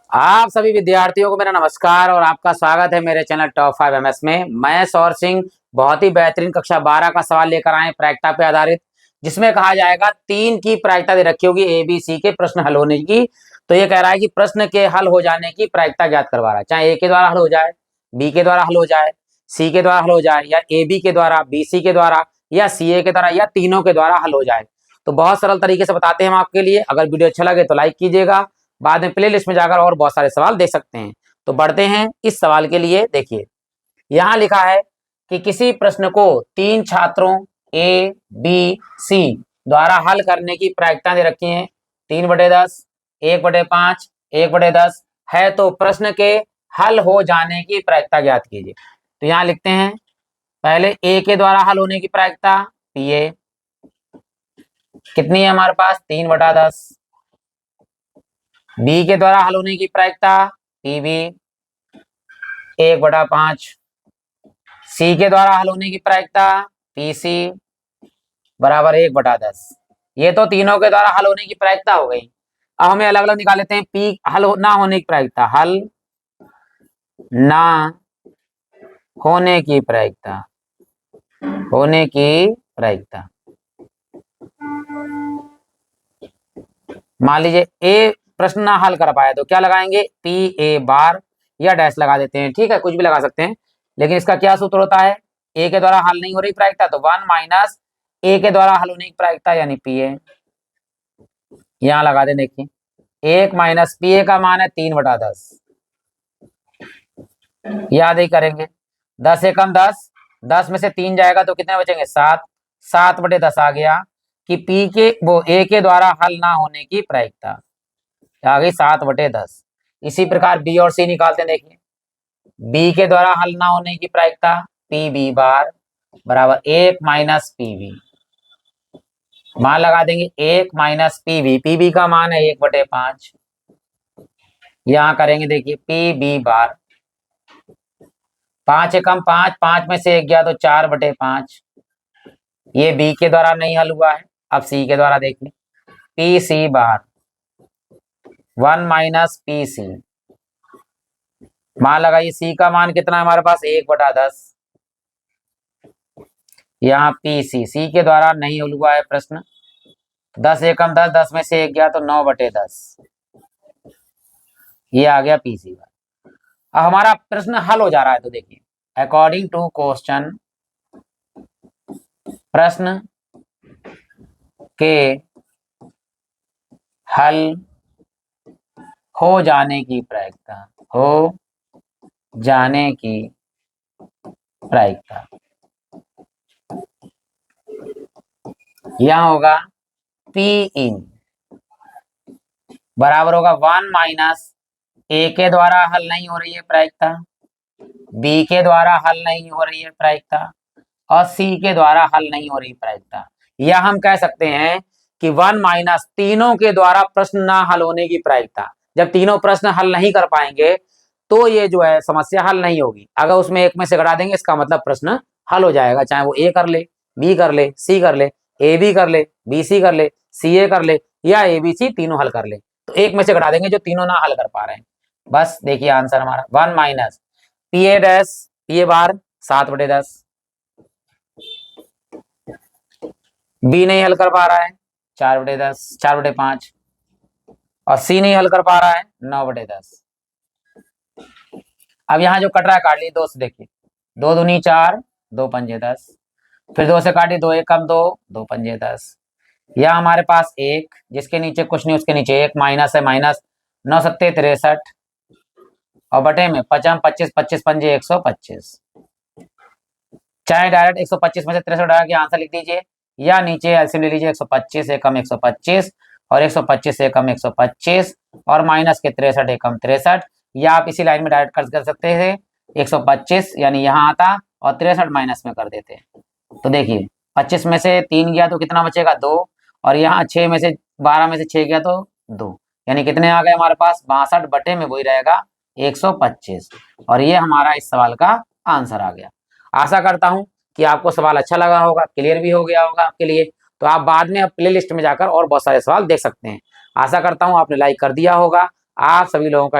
आप सभी विद्यार्थियों को मेरा नमस्कार और आपका स्वागत है मेरे चैनल टॉप 5 एमएस में। मैं सौर सिंह बहुत ही बेहतरीन कक्षा 12 का सवाल लेकर आए प्रायिकता पे आधारित, जिसमें कहा जाएगा 3 की प्रायिकता दे रखी होगी ए बी सी के प्रश्न हल होने की। तो ये कह रहा है कि प्रश्न के हल हो जाने की प्रायिकता ज्ञात करवा रहा है, चाहे ए के द्वारा हल हो जाए, बी के द्वारा हल हो जाए, सी के द्वारा हल हो जाए, या ए बी के द्वारा, बी सी के द्वारा, या सी ए के द्वारा, या तीनों के द्वारा हल हो जाए। तो बहुत सरल तरीके से बताते हैं हम आपके लिए। अगर वीडियो अच्छा लगे तो लाइक कीजिएगा, बाद में प्लेलिस्ट में जाकर और बहुत सारे सवाल देख सकते हैं। तो बढ़ते हैं इस सवाल के लिए। देखिए यहाँ लिखा है कि किसी प्रश्न को 3 छात्रों ए बी सी द्वारा हल करने की प्रायिकता दे रखी है 3/10, 1/5, 1/10 है, तो प्रश्न के हल हो जाने की प्रायिकता ज्ञात कीजिए। तो यहाँ लिखते हैं पहले ए के द्वारा हल होने की प्रायिकता पी ए कितनी है हमारे पास 3/10, बी के द्वारा हल होने की प्रायिकता पी बी 1/5, सी के द्वारा हल होने की प्रायिकता पी सी बराबर 1/10। ये तो तीनों के द्वारा हल होने की प्रायिकता हो गई। अब हमें अलग अलग निकाल लेते हैं। पी हल ना होने की प्रायिकता, हल ना होने की प्रायिकता, होने की प्रायिकता। मान लीजिए ए प्रश्न ना हल कर पाया तो क्या लगाएंगे, पी ए बार या डैश लगा देते हैं। ठीक है, कुछ भी लगा सकते हैं, लेकिन इसका क्या सूत्र होता है, ए के द्वारा हल नहीं हो रही प्रायिकता तो 1 माइनस ए के द्वारा हल होने की प्रायिकता यानी पी ए। यहां लगा दें, देखिए 1 माइनस पी ए का मान है 3/10। याद ही करेंगे 10 से कम 10, 10 में से 3 जाएगा तो कितने बचेंगे 7, 7/10 आ गया कि पी के वो ए के द्वारा हल ना होने की प्रायिकता आ गई 7/10। इसी प्रकार बी और सी निकालते हैं। देखिए बी के द्वारा हल ना होने की प्रायिकता पी बी बार बराबर 1 माइनस पी बी। मान लगा देंगे 1 minus P B, P B का मान है 1/5। यहां करेंगे, देखिए पी बी बार 5 से कम 5, 5 में से 1 गया तो 4/5। ये बी के द्वारा नहीं हल हुआ है। अब सी के द्वारा देखिए पी सी बार 1 माइनस पी सी। मान लगाइए सी का मान कितना है हमारे पास 1/10। यहाँ पी सी के द्वारा नहीं हल हुआ है प्रश्न। 10 से कम 10, 10 में से 1 गया तो 9/10। ये आ गया पी सी बार। अब हमारा प्रश्न हल हो जा रहा है। तो देखिए अकॉर्डिंग टू क्वेश्चन, प्रश्न के हल हो जाने की प्रायिकता, हो जाने की प्रायिकता यहां होगा पी इन बराबर होगा 1 माइनस ए के द्वारा हल नहीं हो रही है प्रायिकता, बी के द्वारा हल नहीं हो रही है प्रायिकता, और सी के द्वारा हल नहीं हो रही प्रायिकता। या हम कह सकते हैं कि 1 माइनस तीनों के द्वारा प्रश्न ना हल होने की प्रायिकता। जब तीनों प्रश्न हल नहीं कर पाएंगे तो ये जो है समस्या हल नहीं होगी। अगर उसमें एक में से घटा देंगे इसका मतलब प्रश्न हल हो जाएगा, चाहे वो ए कर ले, बी कर ले, सी कर ले, ए बी कर ले, बी सी कर ले, सी ए कर ले, या ए बी सी तीनों हल कर ले। तो एक में से घटा देंगे जो तीनों ना हल कर पा रहे हैं। बस देखिए आंसर हमारा 1 minus P A dash P A bar 7/10। B नहीं हल कर पा रहा है 4/10, 4/5, और सी नहीं हल कर पा रहा है 9/10। अब यहाँ जो कट रहा है काट ली 2 से। देखिए 2 दूनी 4, 2 पंजे 10, फिर 2 से काटी 2 एकम 2, 2 पंजे 10। यह हमारे पास 1 जिसके नीचे कुछ नहीं उसके नीचे 1 माइनस है, माइनस 9 सत्ते 63 और बटे में 5 25, 25 पंजे 125। चाहे डायरेक्ट 125 में से 63 डाल के आंसर लिख दीजिए, या नीचे एलसीएम ले लीजिए 125 एकम 125 और 125 एकम 125 और माइनस के 63 एकम 63, या आप इसी लाइन में डायरेक्ट कर सकते थे 125 यानी यहाँ आता और 63 माइनस में कर देते। तो देखिए 25 में से 3 गया तो कितना बचेगा 2, और यहाँ 6 में से 12 में से 6 गया तो 2, यानी कितने आ गए हमारे पास 62 बटे में वही रहेगा 125। और ये हमारा इस सवाल का आंसर आ गया। आशा करता हूं कि आपको सवाल अच्छा लगा होगा, क्लियर भी हो गया होगा आपके लिए। तो आप बाद में प्ले लिस्ट में जाकर और बहुत सारे सवाल देख सकते हैं। आशा करता हूं आपने लाइक कर दिया होगा। आप सभी लोगों का